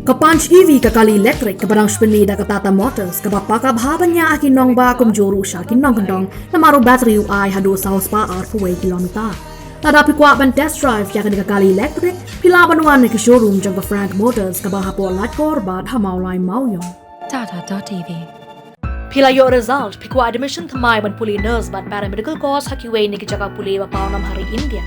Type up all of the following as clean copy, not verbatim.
Kapanch EV kakali electric kabarang spinida katata motors kabapaka bhabanya akin nong ba kumjuru sya kin nong kendong na maru battery UI hado sa horsepower for 8 km. Tadapi kwa ban test drive yakin kakali electric pila banuan ke showroom jang Frank Motors kabahapo lat korbat hamau lai mauyong. Tata.tv Pila yo result pikwa admission thamai ban puli nurse ban paramedical course hakiway ni jaga puli wa paunam hari India.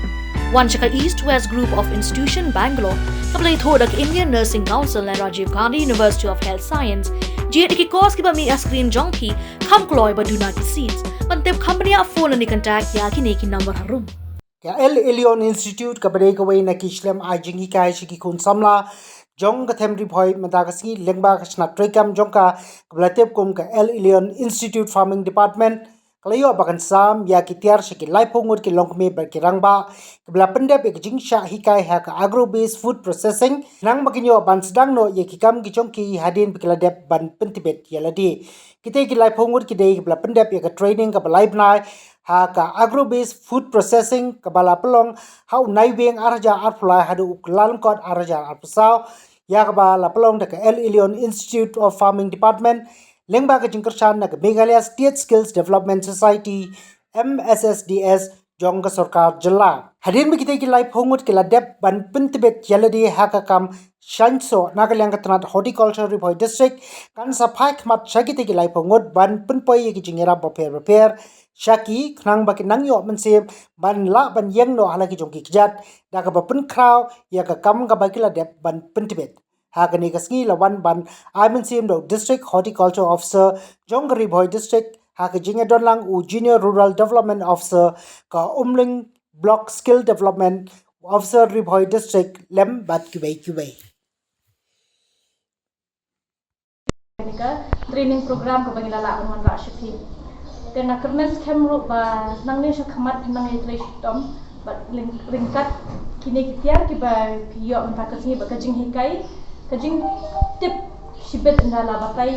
One chaka East West Group of Institution Bangalore kablay thodak Indian Nursing Council and Rajiv Gandhi University of Health Science jit ki course ki ba mi screen jong ki kham kloy ba duna ki seats bantep company a phone ni contact Ïaki ni ki number harum ya Leon Institute kabare kawai na kishlem a Jingïarap ki kun samla jong ka them Pynpoi madagasi lengba ka snat trekam jong ka kablatep kum ka Leon Institute Farming Department kalayo bakan sam ya kitiar shiki laipongut ki Longkmie berkirangba kabla pendep ek jingsha hikai haka agro based food processing nang makinyo ban sedang no ye kikam ki jongki hadin bikiladep ban pentibet yaladi kite ki laipongut ki dei kabla pendep ek training kabla laibnai haka agro based food processing kabala pelong hau naibeng arja arfulai hadu uklan kot arja arpusau ya kabala pelong deka Leon Institute of Farming Department lengba ka jingkershan na Meghalaya State Skills Development Society MSSDS jong ka sarkar jylla hadin bikite ki lai phongut ki ladep ban pintibet yaladi haka kam Shaiñ nagalyang ka Tnad Horticulture Pynpoi district kan saphai khmat shakite ki lai phongut ban Pynpoi ki Jingïarap repair Shaki knang baki nangyo mense ban la ban yeng no halaki jongki kijat da ka ban kraw ya ka kam ka baki ladep ban pintibet Haka ni kasngi lawan ban Iman Sim do District Horticulture Officer Jongri Boy District Haka Jinga Donlang u Junior Rural Development Officer ka Umling Block Skill Development Officer Riboy District lem bat kiway training program ka bangilala on ra shthi tena kermes kemru ba nangni sha khamat nang itre tom ba ringkat kine kitiar ki ba yo mta kasngi ba kajing hikai kajing tip shibet ndala batai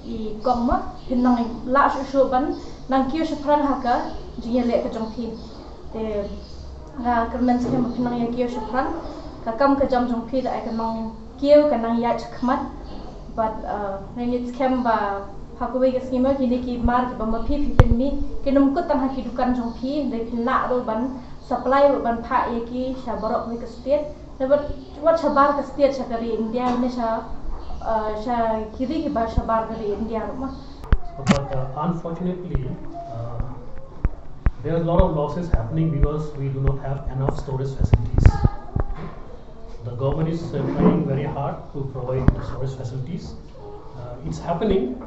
i komma hinang la shu ban nang kyo shpran haka jingele ka jongthi te na kermen skem hinang ya kyo shpran ka kam ka jam jongthi da ka nang kyo ka nang ya chkhmat but nangit skem ba hakwe ga skema kini ki mar ki ba ma phi mi kinum ko tang haki dukan jongthi de phina ro ban supply ban pha ye ki shabarok ni ka state what shabar ka state shakari India ne sha kiri ki ba shabar kari India ma but unfortunately there are a lot of losses happening because we do not have enough storage facilities. The government is trying very hard to provide storage facilities. It's happening,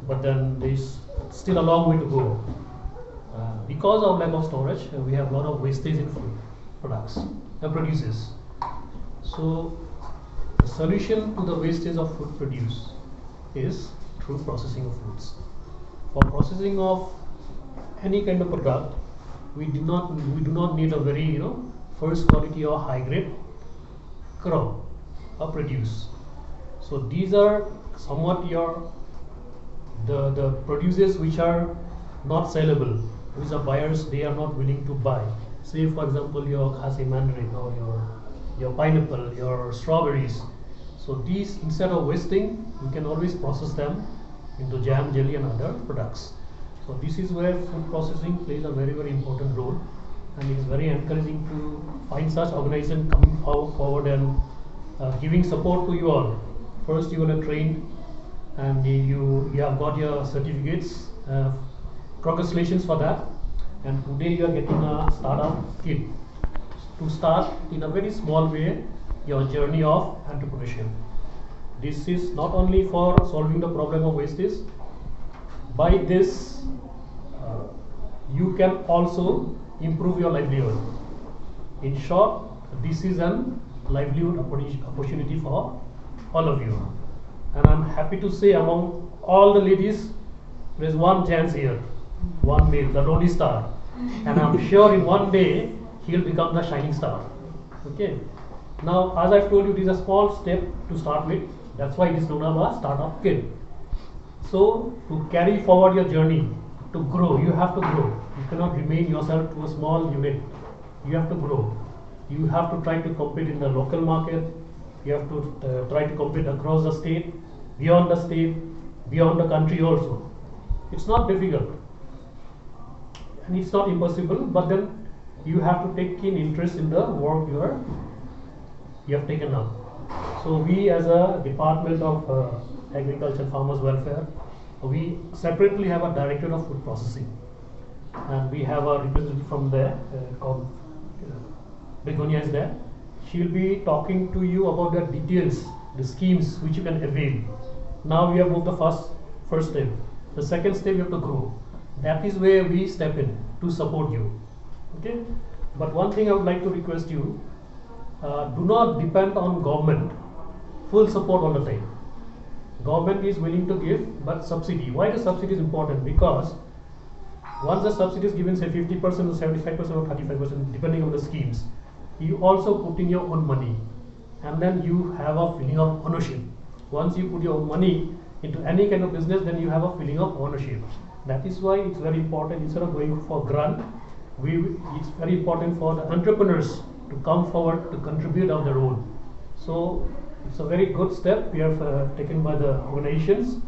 but then there is still a long way to go. Because of lack of storage, we have a lot of wastage in food produces. So the solution to the wastage of food produce is through processing of foods. For processing of any kind of product, we do not need a very first quality or high grade crop or produce. So these are somewhat the produces which are not sellable, which the buyers they are not willing to buy. Say for example your Khasi mandarin or your pineapple, your strawberries. So these instead of wasting, we can always process them into jam, jelly and other products. So this is where food processing plays a very important role, and it is very encouraging to find such organization coming forward and giving support to you all. First you are trained and you have got your certificates, congratulations for that, and today you are getting a startup kit to start in a very small way your journey of entrepreneurship. This is not only for solving the problem of wastage. By this you can also improve your livelihood. In short, this is an livelihood opportunity for all of you, and I'm happy to say among all the ladies there is one chance here, one male, the Rolling Star, and I'm sure in one day he will become the shining star. Okay, now as I've told you, it is a small step to start with. That's why it is known as a startup kit. So to carry forward your journey, to grow, you have to grow. You cannot remain yourself to a small unit. You have to grow. You have to try to compete in the local market, You have to try to compete across the state, beyond the country also. It's not difficult and it's not impossible, but then you have to take keen interest in the work you have taken up. So we as a Department of Agriculture and Farmers Welfare, we separately have a Director of Food Processing, and we have a representative from there called Begonia is there. She will be talking to you about the details, the schemes which you can avail. Now we have moved the first step. The second step, you have to grow. That is where we step in to support you. Okay. But one thing I would like to request you: do not depend on government full support all the time. Government is willing to give, but subsidy. Why the subsidy is important? Because once the subsidy is given, say 50% or 75% or 35%, depending on the schemes, you also put in your own money, and then you have a feeling of ownership. Once you put your own money into any kind of business, then you have a feeling of ownership. That is why it's very important, instead of going for grant, it's very important for the entrepreneurs to come forward to contribute on their own. So it's a very good step we have taken by the organizations.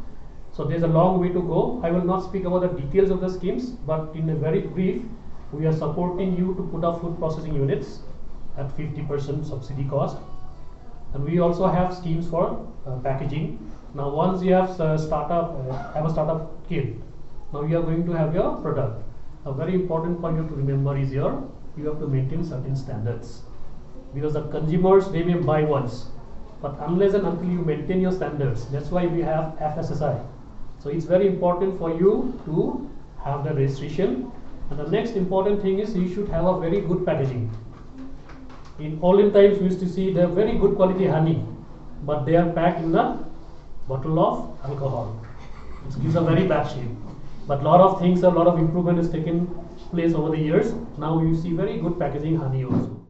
So there's a long way to go. I will not speak about the details of the schemes, but in a very brief, we are supporting you to put up food processing units at 50% subsidy cost, and we also have schemes for packaging. Now once you have have a startup kit, now you are going to have your product. A very important point you have to remember is you have to maintain certain standards, because the consumers, they may buy once, but unless and until you maintain your standards, that's why we have FSSI. So it's very important for you to have the registration. And the next important thing is you should have a very good packaging. In olden times, we used to see the very good quality honey, but they are packed in the bottle of alcohol. It gives a very bad shape. But a lot of improvement has taken place over the years. Now you see very good packaging honey also.